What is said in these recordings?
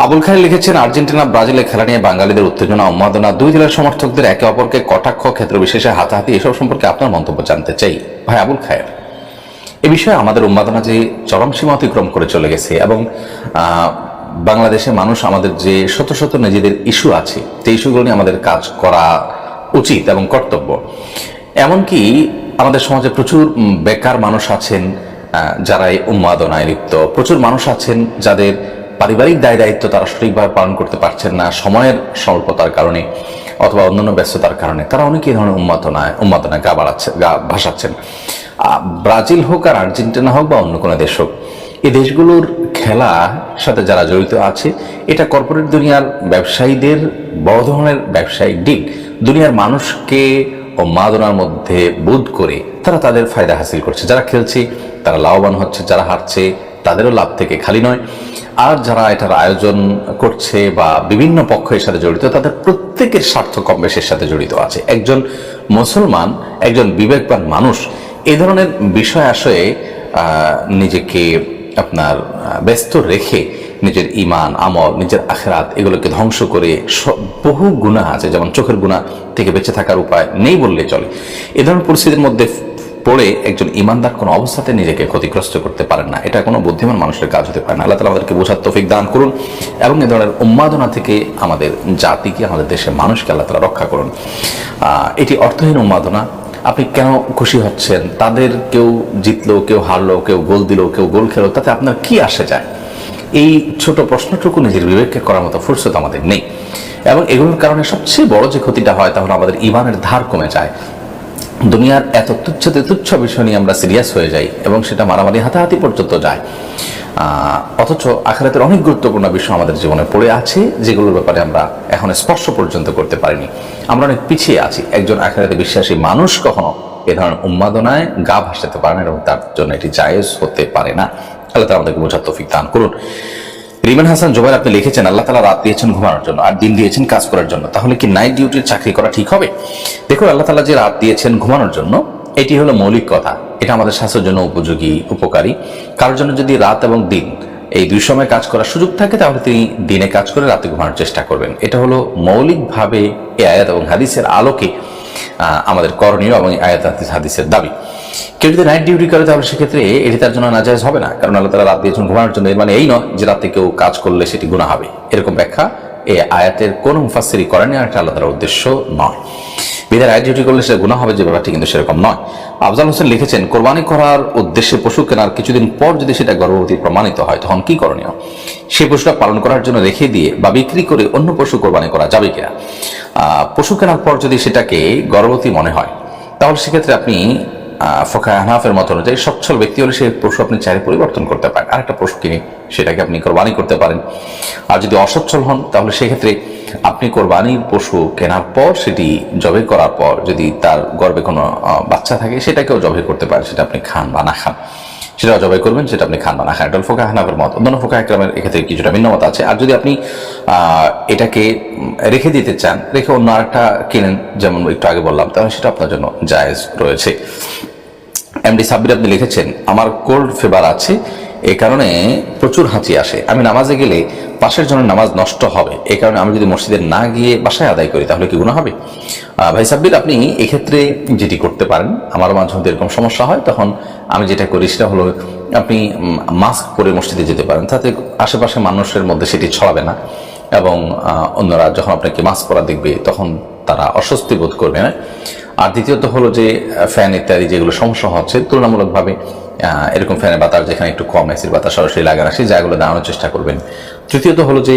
আবুল খায়ের লিখেছেন, আর্জেন্টিনা ব্রাজিলের খেলা নিয়ে বাঙালিদের উত্তেজনা উন্মাদনা, দুই দলের সমর্থকদের একে অপরকে কটাক্ষ, ক্ষেত্র বিশেষে হাতাহাতি, এসব সম্পর্কে আপনার মন্তব্য জানতে চাই। ভাই আবুল খায়ের, এ বিষয়ে আমাদের উন্মাদনা যে চরম সীমা অতিক্রম করে চলে গেছে এবং বাংলাদেশে মানুষ আমাদের যে শত শত নিজেদের ইস্যু আছে সেই ইস্যুগুলো নিয়ে আমাদের কাজ করা উচিত এবং কর্তব্য। এমনকি আমাদের সমাজে প্রচুর বেকার মানুষ আছেন যারা এই উন্মাদনায় লিপ্ত, প্রচুর মানুষ আছেন যাদের পারিবারিক দায় দায়িত্ব তারা সঠিকভাবে পালন করতে পারছেন না সময়ের স্বল্পতার কারণে অথবা অন্যান্য ব্যস্ততার কারণে, তারা অনেকে এই ধরনের উন্মাদনায় গা ভাসাচ্ছেন। ব্রাজিল হোক আর আর্জেন্টিনা হোক বা অন্য কোনো দেশ হোক, এই দেশগুলোর খেলার সাথে যারা জড়িত আছে এটা কর্পোরেট দুনিয়ার ব্যবসায়ীদের বড় ধরনের ব্যবসায়িক ডিল। দুনিয়ার মানুষকে উন্মাদনার মধ্যে বোধ করে তারা তাদের ফায়দা হাসিল করছে। যারা খেলছে তারা লাভবান হচ্ছে, যারা হারছে তাদেরও লাভ থেকে খালি নয়। আর যারা এটার আয়োজন করছে বা বিভিন্ন পক্ষের সাথে জড়িত, তাদের প্রত্যেকের স্বার্থ কম বেশের সাথে জড়িত আছে। একজন মুসলমান, একজন বিবেকবান মানুষ এই ধরনের বিষয় আশয়ে নিজেকে আপনার ব্যস্ত রেখে নিজের ইমান, আমল, নিজের আখিরাত এগুলোকে ধ্বংস করে বহু গুনাহ আছে, যেমন চোখের গুনাহ থেকে বেঁচে থাকার উপায় নেই বললে চলে। এ ধরনের পরিস্থিতির মধ্যে পড়ে একজন ইমানদার কোনো অবস্থাতে নিজেকে ক্ষতিগ্রস্ত করতে পারেন না। এটা কোনো বুদ্ধিমান মানুষের কাজ হতে পারে না। আল্লাহ তাআলা আমাদেরকে বোঝার তৌফিক দান করুন এবং এ ধরনের উন্মাদনা থেকে আমাদের জাতিকে, আমাদের দেশের মানুষকে আল্লাহ তাআলা রক্ষা করুন। এটি অর্থহীন উন্মাদনা। আপনি কেন খুশি হচ্ছেন? তাদের কেউ জিতলো, কেউ হারলো, কেউ গোল দিল, কেউ গোল খেলো, তাতে আপনার কি আসে যায়? এই ছোট প্রশ্নটুকু নিজের বিবেককে করার মতো ফুরসত আমাদের নেই। এবং এগুলোর কারণে সবচেয়ে বড় যে ক্ষতিটা হয় তা হলো আমাদের ইমানের ধার কমে যায়। দুনিয়ার এত তুচ্ছ বিষয় নিয়ে আমরা সিরিয়াস হয়ে যাই এবং সেটা মারামারি, হাতাহাতি পর্যন্ত যায়। অথচ আখিরাতের অনেক গুরুত্বপূর্ণ বিষয় আমাদের জীবনে পড়ে আছে, যেগুলোর ব্যাপারে আমরা এখন স্পর্শ পর্যন্ত করতে পারিনি। আমরা অনেক পিছিয়ে আছি। একজন আখিরাতে বিশ্বাসী মানুষ কখনো এ ধরনের উন্মাদনায় গা ভাসাতে পারে না এবং তার জন্য এটি জায়েজ হতে পারে না। আল্লাহ তাআলা আমাদেরকে বোঝার তৌফিক দান করুন। রিমান হাসান জোবাইর, আপনি লিখেছেন, আল্লাহ তাআলা রাত দিয়েছেন ঘুমানোর জন্য আর দিন দিয়েছেন কাজ করার জন্য, তাহলে কি নাইট ডিউটির চাকরি করা ঠিক হবে? দেখুন, আল্লাহ তাআলা যে রাত দিয়েছেন ঘুমানোর জন্য, এটি হলো মৌলিক কথা। এটা আমাদের স্বাস্থ্যের জন্য উপযোগী, উপকারী। কারোর জন্য যদি রাত এবং দিন এই দুই সময় কাজ করার সুযোগ থাকে, তাহলে তিনি দিনে কাজ করে রাতে ঘুমানোর চেষ্টা করবেন। এটা হলো মৌলিকভাবে এই আয়াত এবং হাদিসের আলোকে আমাদের করণীয় এবং আয়াত হাদিসের দাবি। কেউ যদি নাইট ডিউটি করে তাহলে সেক্ষেত্রে এটি তার জন্য নাজায়েজ হবে না, কারণ আল্লাহ তাআলা রাত দিয়েছেন ঘুমানোর জন্য। এর মানে এই নয় যে রাতে কেউ কাজ করলে সেটি গুনাহ হবে, এরকম ব্যাখ্যা এই আয়াতের কোনো মুফাসসিরই করেনি, আর এটা আল্লাহ তাআলার উদ্দেশ্য নয়। বিধায় নাইট ডিউটি করলে সেটা গুনাহ হবে যে ব্যাপারটি কিন্তু সেরকম নয়। আফজাল হোসেন লিখেছেন, কোরবানি করার উদ্দেশ্যে পশু কেনার কিছুদিন পর যদি সেটা গর্ভবতী প্রমাণিত হয়, তখন কি করণীয়? সেই পশুটা পালন করার জন্য রেখে দিয়ে বা বিক্রি করে অন্য পশু কোরবানি করা যাবে কিনা? পশু কেনার পর যদি সেটাকে গর্ভবতী মনে হয়, তাহলে সেক্ষেত্রে আপনি ফোকায়ে হানাফের মত অনুযায়ী সচ্ছল ব্যক্তি হলে সেই পশু আপনি চাইলে পরিবর্তন করতে পারেন, আরেকটা পশু কিনে সেটাকে আপনি কোরবানি করতে পারেন। আর যদি অসচ্ছল হন, তাহলে সেক্ষেত্রে আপনি কোরবানির পশু কেনার পর সেটি জবাই করার পর যদি তার গর্ভে কোনো বাচ্চা থাকে, সেটাকেও জবাই করতে পারেন। সেটা আপনি খান বা না খান, সেটাও জবাই করবেন, সেটা আপনি খান বা না খান। এটা ফোকায়ে হানাফের মত। অন্যান্য ফোকায়ে কেরামের এক্ষেত্রে কিছুটা ভিন্নমত আছে। আর যদি আপনি এটাকে রেখে দিতে চান, রেখে অন্য আরেকটা কিনেন, যেমন একটু আগে বললাম, তাহলে সেটা আপনার জন্য জায়েজ রয়েছে। এমডি সাব্বির, আপনি লিখেছেন, আমার কোল্ড ফিভার আছে, এই কারণে প্রচুর হাঁচি আসে। আমি নামাজে গেলে পাশের জনের নামাজ নষ্ট হবে, এই কারণে আমি যদি মসজিদে না গিয়ে বাসায় আদায় করি, তাহলে কি গুনাহ হবে? ভাই সাব্বির, আপনি এক্ষেত্রে যেটি করতে পারেন, আমারও মাঝে মধ্যে এরকম সমস্যা হয়, তখন আমি যেটা করি সেটা হলো আপনি মাস্ক পরে মসজিদে যেতে পারেন, তাতে আশেপাশে মানুষের মধ্যে সেটি ছড়াবে না এবং অন্যরা যখন আপনাকে মাস্ক পরা দেখবে তখন তারা অস্বস্তি বোধ করবে না। আর দ্বিতীয়ত হলো যে ফ্যান ইত্যাদি যেগুলো সমস্যা হচ্ছে, তুলনামূলকভাবে এরকম ফ্যানের বাতাস যেখানে একটু কম, এসির বাতাস সরাসরি লাগানো, সেই জায়গাগুলো দাঁড়ানোর চেষ্টা করবেন। তৃতীয়ত হলো যে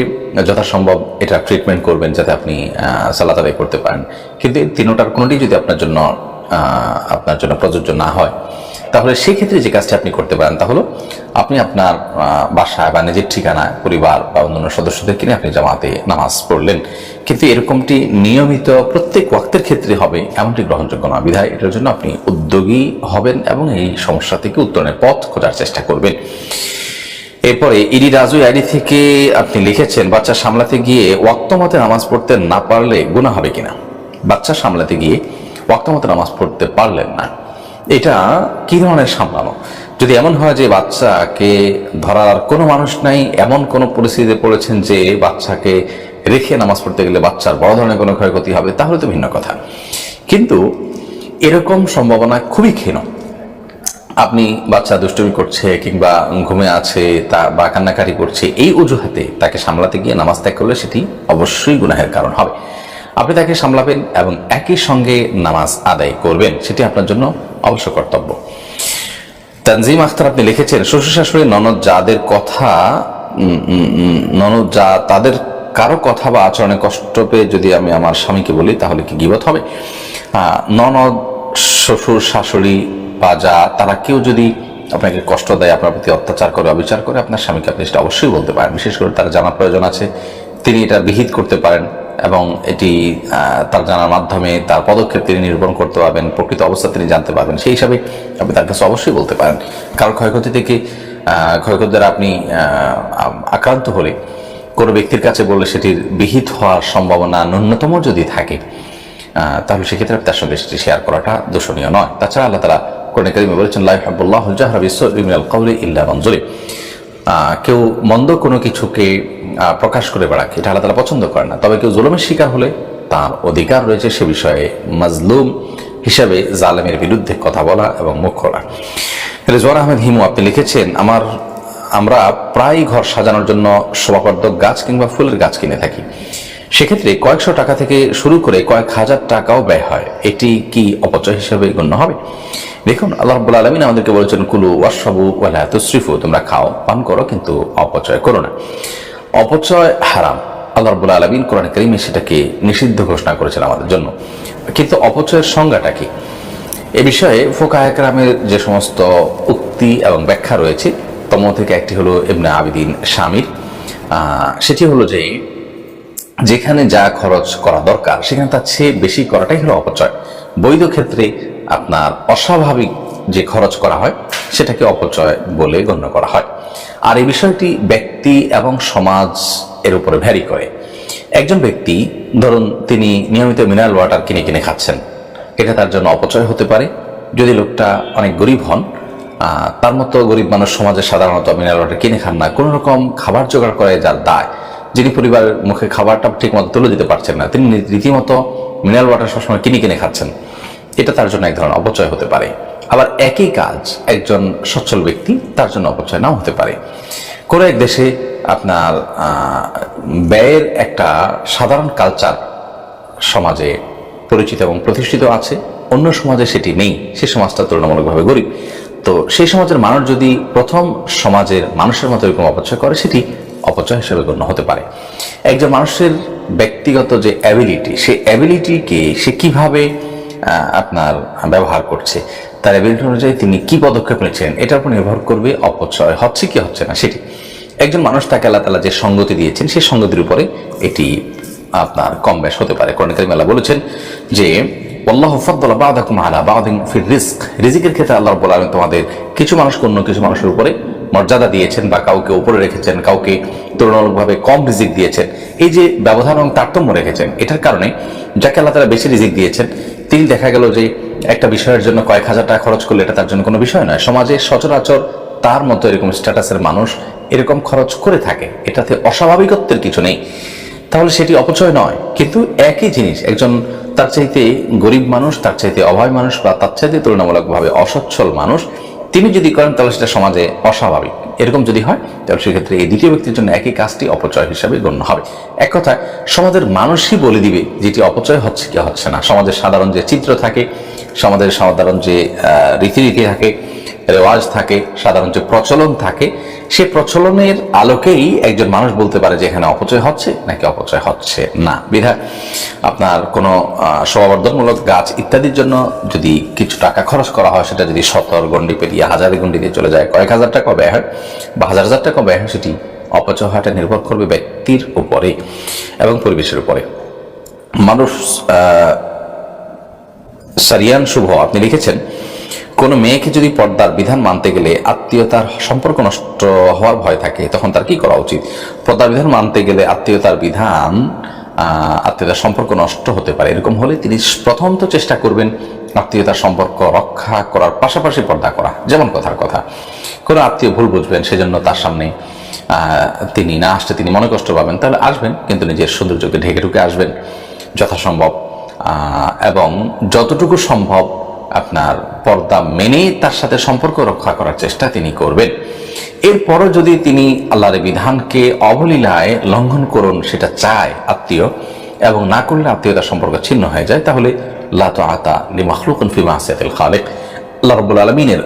যথাসম্ভব এটা ট্রিটমেন্ট করবেন যাতে আপনি সালাত আদায় করতে পারেন। কিন্তু এই তিনটার কোনোটি যদি আপনার জন্য প্রযোজ্য না হয়, তাহলে সেই ক্ষেত্রে যে কাজটি আপনি করতে পারেন তা হলো আপনি আপনার বাসায় বা নিজের ঠিকানায় পরিবার বা অন্যান্য সদস্যদের কিনে আপনি জামাতে নামাজ পড়লেন। কিন্তু এরকমটি নিয়মিত প্রত্যেক ওয়াক্তের ক্ষেত্রে হবে এমনটি গ্রহণযোগ্য নয়। বিধায় এটার জন্য আপনি উদ্যোগী হবেন এবং এই সমস্যা থেকে উত্তরণের পথ খোঁজার চেষ্টা করবেন। এরপরে ইডি রাজু আইডি থেকে আপনি লিখেছেন, বাচ্চা সামলাতে গিয়ে ওয়াক্ত মতে নামাজ পড়তে না পারলে গুনাহ হবে কিনা? বাচ্চা সামলাতে গিয়ে ওয়াক্ত মতে নামাজ পড়তে পারলেন না, এটা কি ধরনের সামলানো? যদি এমন হয় যে বাচ্চাকে ধরার কোনো মানুষ নাই, এমন কোনো পরিস্থিতিতে পড়েছেন যে বাচ্চাকে রেখে নামাজ পড়তে গেলে বাচ্চার বড় ধরনের কোনো ক্ষয়ক্ষতি হবে, তাহলে তো ভিন্ন কথা। কিন্তু এরকম সম্ভাবনা খুবই ক্ষীণ। আপনি বাচ্চা দুষ্টুমি করছে কিংবা ঘুমে আছে তা বা কান্নাকাটি করছে, এই অজুহাতে তাকে সামলাতে গিয়ে নামাজ ত্যাগ করলে সেটি অবশ্যই গুনাহের কারণ হবে। আপনি তাকে সামলাবেন এবং একই সঙ্গে নামাজ আদায় করবেন, সেটি আপনার জন্য অবশ্য কর্তব্য। তানজিম আখতার আপনি লিখেছেন, শ্বশুর শাশুড়ি ননদ যাদের কথা ননদ যা তাদের কারো কথা বা আচরণে কষ্ট পেয়ে যদি আমি আমার স্বামীকে বলি তাহলে কি গীবত হবে? ননদ, শ্বশুর শাশুড়ি বা যা, তারা কেউ যদি আপনাকে কষ্ট দেয়, আপনার প্রতি অত্যাচার করে, অবিচার করে, আপনার স্বামীকে আপনি সেটা অবশ্যই বলতে পারেন। বিশেষ করে তার জানার প্রয়োজন আছে, তিনি এটা বিহিত করতে পারেন এবং এটি তার জানার মাধ্যমে তার পদক্ষেপ তিনি নির্ভর করতে পারবেন, প্রকৃত অবস্থা তিনি জানতে পারবেন। সেই হিসাবে আপনি তার কাছে অবশ্যই বলতে পারেন। কারণ ক্ষয়ক্ষতি থেকে ক্ষয়ক্ষতি দ্বারা আপনি আক্রান্ত হলে কোনো ব্যক্তির কাছে বললে সেটির বিহিত হওয়ার সম্ভাবনা ন্যূনতম যদি থাকে, তাহলে সেক্ষেত্রে তার সঙ্গে সেটি শেয়ার করাটা দোষণীয় নয়। তাছাড়া আল্লাহ তাআলা কোরআনে কারিমে বলেছেন, লা ইউহিব্বুল্লাহুল জাহরা বিস-সুই মিনাল কওলি ইল্লা মান যুলিম। কেউ মন্দ কোনো কিছুকে প্রকাশ করে বেড়াক, এটা আল্লাহ তাআলা পছন্দ করেন না। তবে কেউ জুলুমের শিকার হলে তার অধিকার রয়েছে সে বিষয়ে মাজলুম হিসাবে জালেমের বিরুদ্ধে কথা বলা এবং মুখ খোলা। রেজওয়ান আহমেদ হিমু আপনি লিখেছেন, আমরা প্রায় ঘর সাজানোর জন্য শোভাবর্ধক গাছ কিংবা ফুলের গাছ কিনে থাকি। সেক্ষেত্রে কয়েকশো টাকা থেকে শুরু করে কয়েক হাজার টাকাও ব্যয় হয়। এটি কি অপচয় হিসেবে গণ্য হবে? দেখুন, আল্লাহ রাব্বুল আলামিন আমাদেরকে বলেছেন, কুলু ওয়াশরাবু ওয়া লা তুসরিফু, তোমরা খাও, পান করো, কিন্তু অপচয় করো না। অপচয় হারাম। আল্লাহ রাব্বুল আলামিন কোরআন কারীমে সেটাকে নিষিদ্ধ ঘোষণা করেছেন আমাদের জন্য। কিন্তু অপচয়ের সংজ্ঞাটা কি, এ বিষয়ে ফুকাহায়ে কেরামের যে সমস্ত উক্তি এবং ব্যাখ্যা রয়েছে, তম থেকে একটি হলো ইবনে আবিদিন শামির। সেটি হলো যে যেখানে যা খরচ করা দরকার সেখানে তার চেয়ে বেশি করাটাই হলো অপচয়। বৈধ ক্ষেত্রে আপনার অস্বাভাবিক যে খরচ করা হয় সেটাকে অপচয় বলে গণ্য করা হয়। আর এই বিষয়টি ব্যক্তি এবং সমাজ এর উপরে ভ্যারি করে। একজন ব্যক্তি ধরুন তিনি নিয়মিত মিনারেল ওয়াটার কিনে কিনে খাচ্ছেন, এটা তার জন্য অপচয় হতে পারে। যদি লোকটা অনেক গরিব হন, তার মতো গরিব মানুষ সমাজে সাধারণত মিনারেল ওয়াটার কিনে খান না, কোনো রকম খাবার জোগাড় করে যার দায়, যিনি পরিবারের মুখে খাবারটা ঠিক মতো তুলে দিতে পারছেন না, তিনি রীতিমতো মিনারেল ওয়াটার সবসময় কিনে কিনে খাচ্ছেন, এটা তার জন্য এক ধরনের অপচয় হতে পারে। আবার একই কাজ একজন সচ্ছল ব্যক্তি, তার জন্য অপচয় নাও হতে পারে। কোনো এক দেশে আপনার ব্যয়ের একটা সাধারণ কালচার সমাজে পরিচিত এবং প্রতিষ্ঠিত আছে, অন্য সমাজে সেটি নেই, সে সমাজটা তুলনামূলকভাবে গরিব। তো সেই সমাজের মানুষ যদি প্রথম সমাজের মানুষের মতো এরকম অপচয় করে, সেটি অপচয় হিসেবে গণ্য হতে পারে। একজন মানুষের ব্যক্তিগত যে অ্যাবিলিটি, সেই অ্যাবিলিটিকে সে কিভাবে আপনার ব্যবহার করছে, তার অ্যাবিলিটি অনুযায়ী তিনি কি পদক্ষেপ নিচ্ছেন, এটার উপর নির্ভর করবে অপচয় হচ্ছে কি হচ্ছে না সেটি। একজন মানুষ তাকে আল্লাহ তাআলা যে সঙ্গতি দিয়েছেন, সেই সঙ্গতির উপরে এটি আপনার কম বেশ হতে পারে। কোরআনে কারীমে আল্লাহ বলেছেন যে ওয়াল্লাহু ফাদ্দালা বা'দাকুম আলা বা'দিন ফির রিজক, রিজিকের ক্ষেত্রে আল্লাহ রাব্বুল আলামিন তোমাদের কিছু মানুষকে অন্য কিছু মানুষের উপরে মর্যাদা দিয়েছেন বা কাউকে উপরে রেখেছেন, কাউকে তুলনামূলকভাবে কম রিজিক দিয়েছেন। এই যে ব্যবধান এবং তারতম্য রেখেছেন, এটার কারণে যাকে আল্লাহ তাআলা বেশি রিজিক দিয়েছেন তিনি দেখা গেল যে একটা বিষয়ের জন্য কয়েক হাজার টাকা খরচ করলে এটা তার জন্য কোনো বিষয় নয়। সমাজে সচরাচর তার মতো এরকম স্ট্যাটাসের মানুষ এরকম খরচ করে থাকে, এটাতে অস্বাভাবিকত্বের কিছু নেই, তাহলে সেটি অপচয় নয়। কিন্তু একই জিনিস একজন তার চাইতে গরিব মানুষ, তার চাইতে অভাবী মানুষ বা তার চাইতে তুলনামূলকভাবে অসচ্ছল মানুষ, তিনি যদি করেন তাহলে সেটা সমাজে অস্বাভাবিক। এরকম যদি হয় তাহলে সেক্ষেত্রে এই দ্বিতীয় ব্যক্তির জন্য একই কাজটি অপচয় হিসাবে গণ্য হবে। এক কথায় সমাজের মানুষই বলে দিবে যেটি অপচয় হচ্ছে কি হচ্ছে না। সমাজের সাধারণ যে চিত্র থাকে, সমাজের সাধারণ যে রীতিনীতি থাকে, রেওয়াজ থাকে, সাধারণ যে প্রচলন থাকে, সে প্রচলনের আলোকেই একজন মানুষ বলতে পারে যে এখানে অপচয় হচ্ছে নাকি অপচয় হচ্ছে না। বিধায় আপনার কোনো শোভাবর্ধনমূলক গাছ ইত্যাদির জন্য যদি কিছু টাকা খরচ করা হয়, সেটা যদি 70 গণ্ডি পেরিয়ে 1000 গণ্ডি দিয়ে চলে যায়, কয়েক হাজার টাকা ব্যয় হয় বা হাজার হাজার টাকা ব্যয় হয়, সেটি অপচয় হওয়াটা নির্ভর করবে ব্যক্তির উপরে এবং পরিবেশের উপরে। মানুষ সারিয়ান শুভ আপনি লিখেছেন, কোনো মেয়েকে যদি পর্দার বিধান মানতে গেলে আত্মীয়তার সম্পর্ক নষ্ট হওয়ার ভয় থাকে, তখন তার কি করা উচিত? পর্দার বিধান মানতে গেলে আত্মীয়তার সম্পর্ক নষ্ট হতে পারে, এরকম হলে তিনি প্রথম তো চেষ্টা করবেন আত্মীয়তার সম্পর্ক রক্ষা করার পাশাপাশি পর্দা করা। যেমন কথার কথা, কোনো আত্মীয় ভুল বুঝবেন, সেজন্য তার সামনে তিনি না আসতে তিনি মনে কষ্ট পাবেন, তাহলে আসবেন কিন্তু নিজের সৌন্দর্যকে ঢেকে ঢুকে আসবেন যথাসম্ভব, এবং যতটুকু সম্ভব আপনার পর্দা মেনে তার সাথে সম্পর্ক রক্ষা করার চেষ্টা তিনি করবেন। এরপরও যদি তিনি আল্লাহর বিধানকে অবলীলায় লঙ্ঘন করুন সেটা চায় আত্মীয়, এবং না করলে আত্মীয়তার সম্পর্ক ছিন্ন হয়ে যায়, তাহলে লা তাআতা লিমাখলুকিন ফি মাসিয়াতিল খালিক, আল্লাহ রাব্বুল আলামিনের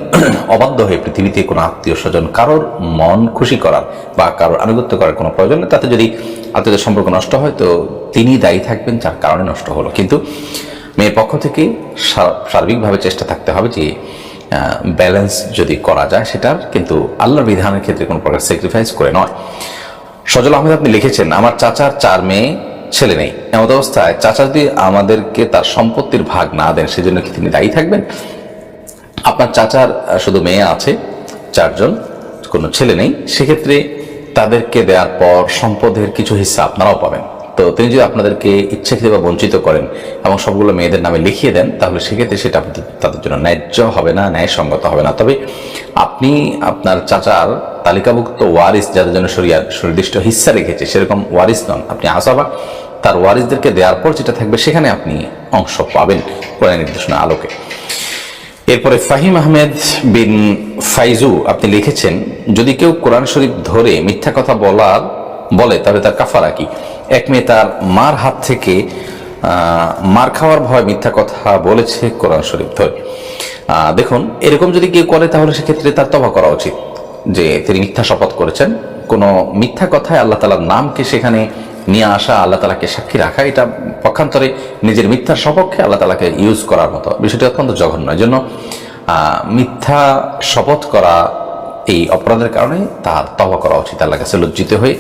অবাধ্য হয়ে পৃথিবীতে কোনো আত্মীয় স্বজন কারোর মন খুশি করার বা কারোর আনুগত্য করার কোনো প্রয়োজন নেই। তাতে যদি আত্মীয়তার সম্পর্ক নষ্ট হয় তো তিনি দায়ী থাকবেন যার কারণে নষ্ট হলো। কিন্তু মেয়ের পক্ষ থেকে সার্বিকভাবে চেষ্টা থাকতে হবে যে ব্যালেন্স যদি করা যায় সেটার, কিন্তু আল্লাহর বিধানের ক্ষেত্রে কোনো প্রকার স্যাক্রিফাইস করে নয়। সজল আহমেদ আপনি লিখেছেন, আমার চাচার 4 মেয়ে ছেলে নেই, এমন অবস্থায় চাচা যদি আমাদেরকে তার সম্পত্তির ভাগ না দেন সেজন্য কি তিনি দায়ী থাকবেন? আপনার চাচার শুধু মেয়ে আছে 4 জন, কোনো ছেলে নেই, সেক্ষেত্রে তাদেরকে দেওয়ার পর সম্পদের কিছু হিস্সা আপনারাও পাবেন। তো তিনি যদি আপনাদেরকে ইচ্ছাকৃত বা বঞ্চিত করেন এবং সবগুলো মেয়েদের নামে লিখিয়ে দেন, তাহলে সেক্ষেত্রে সেটা তাদের জন্য ন্যায্য হবে না, ন্যায়সঙ্গত হবে না। তবে আপনি আপনার চাচার তালিকাভুক্ত ওয়ারিস যাদের জন্য শরিয়ার সুনির্দিষ্ট হিস্সা রেখেছে সেরকম ওয়ারিস নন, আপনি আসাবা তার ওয়ারিসদেরকে দেওয়ার পর যেটা থাকবে সেখানে আপনি অংশ পাবেন কোরআন নির্দেশনার আলোকে। এরপরে ফাহিম আহমেদ বিন ফাইজু আপনি লিখেছেন, যদি কেউ কোরআন শরীফ ধরে মিথ্যা কথা বলে তাহলে তার কাফারা কি? এক মেয়ে তার মার হাত থেকে মার খাওয়ার ভয় মিথ্যা কথা বলেছে কোরআন শরীফ ধরে। দেখুন, এরকম যদি কেউ করে তাহলে সেক্ষেত্রে তার তওবা করা উচিত যে তিনি মিথ্যা শপথ করেছেন। কোনো মিথ্যা কথায় আল্লাহ তাআলার নামকে সেখানে নিয়ে আসা, আল্লাহ তাআলাকে সাক্ষী রাখা, এটা পক্ষান্তরে নিজের মিথ্যার সপক্ষে আল্লাহ তাআলাকে ইউজ করার মতো, বিষয়টি অত্যন্ত জঘন্য। এই জন্য মিথ্যা শপথ করা এই অপরাধের কারণে তার তওবা করা উচিত আল্লাহর কাছে লজ্জিত হয়ে,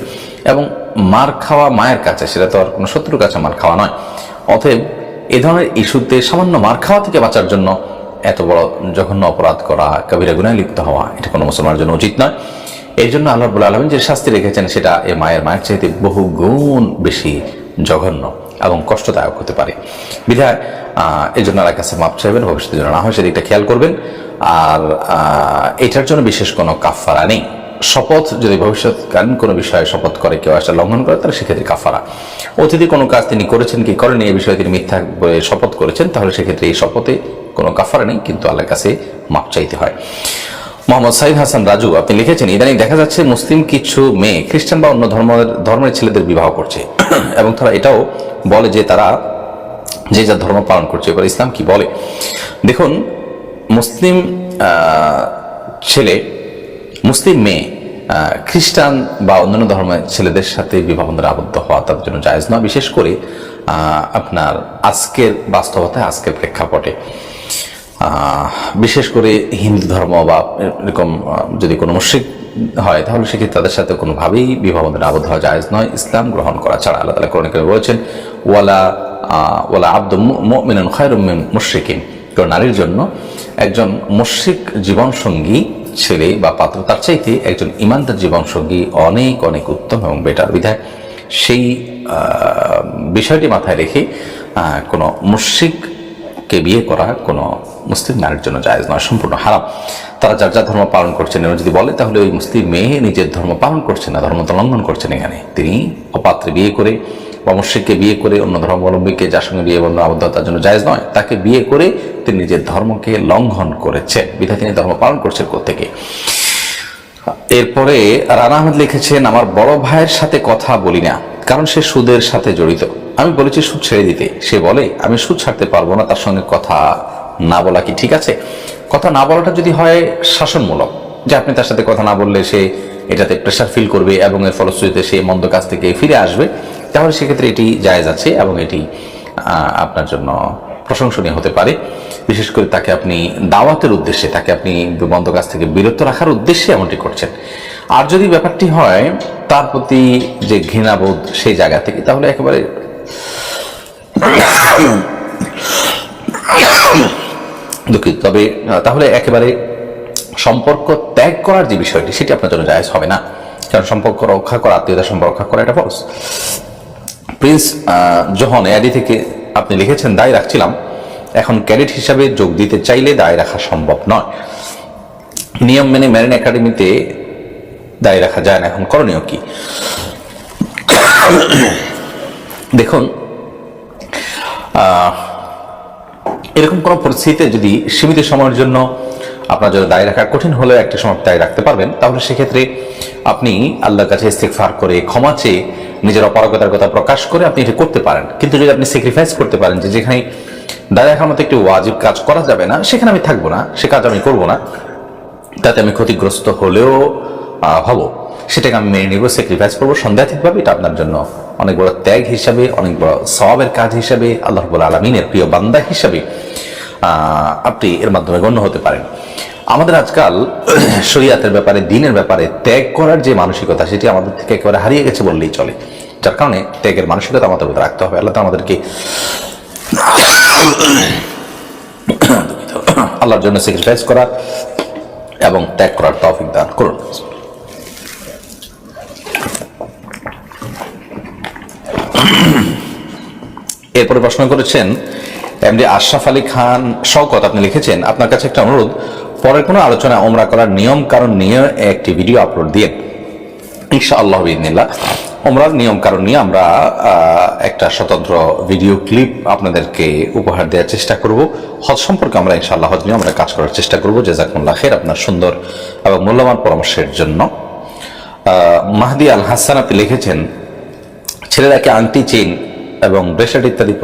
এবং মার খাওয়া মায়ের কাছে, সেটা তো আর কোনো শত্রুর কাছে মার খাওয়া নয়। অতএব এ ধরনের ইস্যুতে সামান্য মার খাওয়া থেকে বাঁচার জন্য এত বড় জঘন্য অপরাধ করা, কবিরা গুনাহে লিপ্ত হওয়া, এটা কোনো মুসলমানের জন্য উচিত নয়। এই জন্য আল্লাহ রাব্বুল আলামিন যে শাস্তি রেখেছেন সেটা এ মায়ের চাইতে বহু গুণ বেশি জঘন্য এবং কষ্টদায়ক হতে পারে। বিধায় এই জন্য আল্লাহর কাছে মাপ চাইবেন, ভবিষ্যতে যেন না হয় সেদিকটা খেয়াল করবেন। আর এটার জন্য বিশেষ কোনো কাফারা নেই। শপথ যদি ভবিষ্যৎকালীন কোনো বিষয়ে শপথ করে কেউ আসলে লঙ্ঘন করে, তাহলে সেক্ষেত্রে কাফারা। অতীতে কোনো কাজ তিনি করেছেন কি করেনি এই বিষয়ে তিনি মিথ্যা শপথ করেছেন, তাহলে সেক্ষেত্রে এই শপথে কোনো কাফারা নেই, কিন্তু আল্লাহর কাছে মাপ চাইতে হয়। মোহাম্মদ সাইদ হাসান রাজু আপনি লিখেছেন, ইদানিং দেখা যাচ্ছে মুসলিম কিছু মেয়ে খ্রিস্টান বা অন্য ধর্মের ছেলেদের বিবাহ করছে এবং তারা এটাও বলে যে তারা যে যার ধর্ম পালন করছে। এবার ইসলাম কি বলে? দেখুন, মুসলিম মেয়ে খ্রিস্টান বা অন্যান্য ধর্মের ছেলেদের সাথে বিবাহ বন্ধনে আবদ্ধ হওয়া তাদের জন্য জায়েজ নয়, বিশেষ করে আপনার আজকের বাস্তবতায়, আজকের প্রেক্ষাপটে। বিশেষ করে হিন্দু ধর্ম বা এরকম যদি কোনো মুশরিক হয় তাহলে সেক্ষেত্রে তাদের সাথে কোনোভাবেই বিবাহ বন্ধনে আবদ্ধ হওয়া জায়েজ নয়, ইসলাম গ্রহণ করা ছাড়া। আল্লাহ তাআলা কোরআনে কারিমে বলেছেন, ওয়ালা আবদুম মুমিনুন খায়রুম মিন মুশরিকিন, কারণ নারীর জন্য একজন মুশরিক জীবনসঙ্গী ছেলে বা পাত্র তার চাইতে একজন ইমানদার জীবনসঙ্গী অনেক অনেক উত্তম এবং বেটার। বিধায় সেই বিষয়টি মাথায় রেখে কোনো মুশরিককে বিয়ে করা কোনো মুসলিম নারীর জন্য জায়েজ নয়, সম্পূর্ণ হারাম। তারা যার যার ধর্ম পালন করছেন এবং যদি বলে তাহলে ওই মুসলিম মেয়ে নিজের ধর্ম পালন করছে না, ধর্ম তো লঙ্ঘন করছেন। এখানে তিনি অপাত্রে বিয়ে করে বা মুশরিককে বিয়ে করে, অন্য ধর্মাবলম্বীকে যার সঙ্গে বিয়ে বন্ধন আবদ্ধ তার জন্য জায়েজ নয়, তাকে বিয়ে করে তিনি নিজের ধর্মকে লঙ্ঘন করেছেন, বিধায় তিনি ধর্ম পালন করছেন কোত্থেকে। এরপরে রানা আহমেদ লিখেছেন, আমার বড় ভাইয়ের সাথে কথা বলি না কারণ সে সুদের সাথে জড়িত। আমি বলেছি সুদ ছেড়ে দিতে, সে বলে আমি সুদ ছাড়তে পারবো না, তার সঙ্গে কথা না বলা কি ঠিক আছে? কথা না বলাটা যদি হয় শাসনমূলক, যে আপনি তার সাথে কথা না বললে সে এটাতে প্রেশার ফিল করবে এবং এর ফলশ্রুতিতে সে মন্দ কাজ থেকে ফিরে আসবে, তাহলে সেক্ষেত্রে এটি জায়েজ আছে এবং এটি আপনার জন্য প্রশংসনীয় হতে পারে। বিশেষ করে তাকে আপনি দাওয়াতের উদ্দেশ্যে, তাকে আপনি মন্দ কাজ থেকে বিরত রাখার উদ্দেশ্যে এমনটি করছেন। আর যদি ব্যাপারটি হয় তার প্রতি যে ঘৃণাবোধ সেই জায়গা থেকে, তাহলে একেবারে দুঃখিত, তবে তাহলে একেবারে সম্পর্ক ত্যাগ করার যে বিষয়টি সেটি আপনার জন্য জায়েজ হবে না, কারণ সম্পর্ক রক্ষা করা, আত্মীয়তার সম্পর্ক রক্ষা করা এটা ফরজ। প্রিন্স জোহন এডি থেকে আপনি লিখেছেন, দায় রাখছিলাম এখন ক্যাডেট হিসাবে যোগ দিতে চাইলে দায় রাখা সম্ভব নয়। নিয়ম মেনে মেরিন একাডেমিতে দায় রাখা যায় না, এখন করণীয় কি? দেখুন, এরকম কোনো পরিস্থিতিতে যদি সীমিত সময়ের জন্য আপনার যদি দায় রাখা কঠিন হলেও একটা সময় দায় রাখতে পারবেন, তাহলে সেক্ষেত্রে আপনি আল্লাহর কাছে ইস্তিগফার করে ক্ষমা চেয়ে নিজের অপারগতার কথা প্রকাশ করে আপনি এটা করতে পারেন। কিন্তু যদি আপনি স্যাক্রিফাইস করতে পারেন যে যেখানে দায় রাখার মতো একটি ওয়াজিব কাজ করা যাবে না, সেখানে আমি থাকবো না, সে কাজ আমি করবো না, তাতে আমি ক্ষতিগ্রস্ত হলেও হব, সেটাকে আমি মেনে নেব, স্যাক্রিফাইস করবো সন্দেহাতীতভাবে। এটা আপনার জন্য অনেক বড় ত্যাগ হিসাবে, অনেক বড় সওয়াবের কাজ হিসাবে, আল্লাহ রাব্বুল আলামিনের প্রিয় বান্দা হিসাবে আপনি এর মাধ্যমে গণ্য হতে পারেন। আমাদের আজকাল শরীয়তের ব্যাপারে, দ্বীনের ব্যাপারে ত্যাগ করার যে মানসিকতা, সেটি আমাদের থেকে একেবারে হারিয়ে গেছে বললেই চলে। যার কারণে ত্যাগের মানসিকতা আমাদের মধ্যে রাখতে হবে। আল্লাহ আমাদেরকে আল্লাহর জন্য স্যাক্রিফাইস করা এবং ত্যাগ করার তৌফিক দান করুন। এরপরে প্রশ্ন করেছেন এমডি আশরাফ আলী খান শওকত, আপনি লিখেছেন, আপনার কাছে একটা অনুরোধ, পরের কোনো আলোচনা ওমরা করার নিয়ম কারণ নিয়ে একটি ভিডিও আপলোড দিয়ে ইনশাআল্লাহ বিইذনিল্লাহ। ওমরার নিয়ম কারণ নিয়ে আমরা একটা স্বতন্ত্র ভিডিও ক্লিপ আপনাদেরকে উপহার দেওয়ার চেষ্টা করব। হজ সম্পর্কে আমরা ইনশাআল্লাহ হজ নিয়ে আমরা কাজ করার চেষ্টা করব। জাযাকুমুল্লাহ খাইর আপনার সুন্দর এবং মূল্যবান পরামর্শের জন্য। মাহদি আল হাসান আপনি লিখেছেন, ছেলেরা কি আংটি, চেইন এবং ব্রেসলেট ইত্যাদি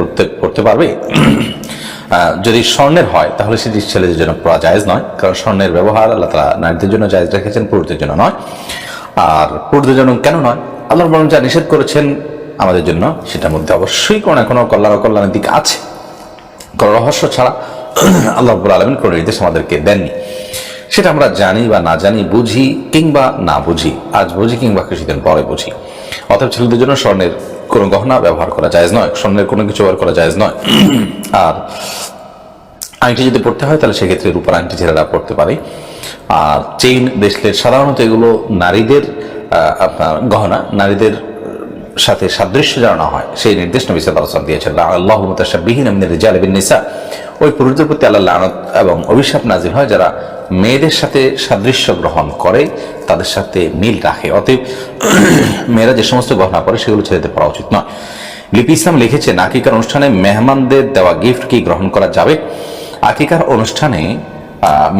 পড়তে পারবে? যদি স্বর্ণের হয় তাহলে সেটি ছেলেদের জন্য পড়া জায়েজ নয়, কারণ স্বর্ণের ব্যবহার আল্লাহ তাআলা নারীদের জন্য জায়েজ রেখেছেন, পুরুষদের জন্য নয়। আর পুরুষদের জন্য কেন নয়? আল্লাহ বরং যা নিষেধ করেছেন আমাদের জন্য, সেটার মধ্যে অবশ্যই কোনো না কোনো কল্যাণের দিক আছে। কোনো রহস্য ছাড়া আল্লাহ রাব্বুল আলামিন কোনো নির্দেশ আমাদেরকে দেননি। সেটা আমরা জানি বা না জানি, বুঝি কিংবা না বুঝি, আজ বুঝি কিংবা কিছুদিন পরে বুঝি। অতএব ছেলেদের জন্য স্বর্ণের কোনো গহনা ব্যবহার করা জায়েজ নয়, স্বর্ণের কোনো কিছু ব্যবহার করা জায়েজ নয়। আর আংটি যদি পড়তে হয় তাহলে সেক্ষেত্রে রূপার আংটি ছেলেরা পড়তে পারে। আর চেইন, ব্রেসলেট সাধারণত এগুলো নারীদের আপনার গহনা, নারীদের সাথে সাদৃশ্য জানানো হয়, সেই নির্দেশ নবী সাল্লাল্লাহু আলাইহি ওয়াসাল্লাম দিয়েছেন। আল্লাহু মুতাশাব্বিহিনা মিনার রিজালি বিন নিসা, ওই পুরুষদের প্রতি আল্লাহর লানত এবং অভিশাপ নাজিল হয় যারা মেয়েদের সাথে সাদৃশ্য গ্রহণ করে, তাদের সাথে মিল রাখে। অতএব মেয়েরা যে সমস্ত গহনা পরে সেগুলো ছেলেদের পড়া উচিত নয়। লিপি ইসলাম লিখেছেন, আকিকার অনুষ্ঠানে মেহমানদের দেওয়া গিফট কি গ্রহণ করা যাবে? আকিকার অনুষ্ঠানে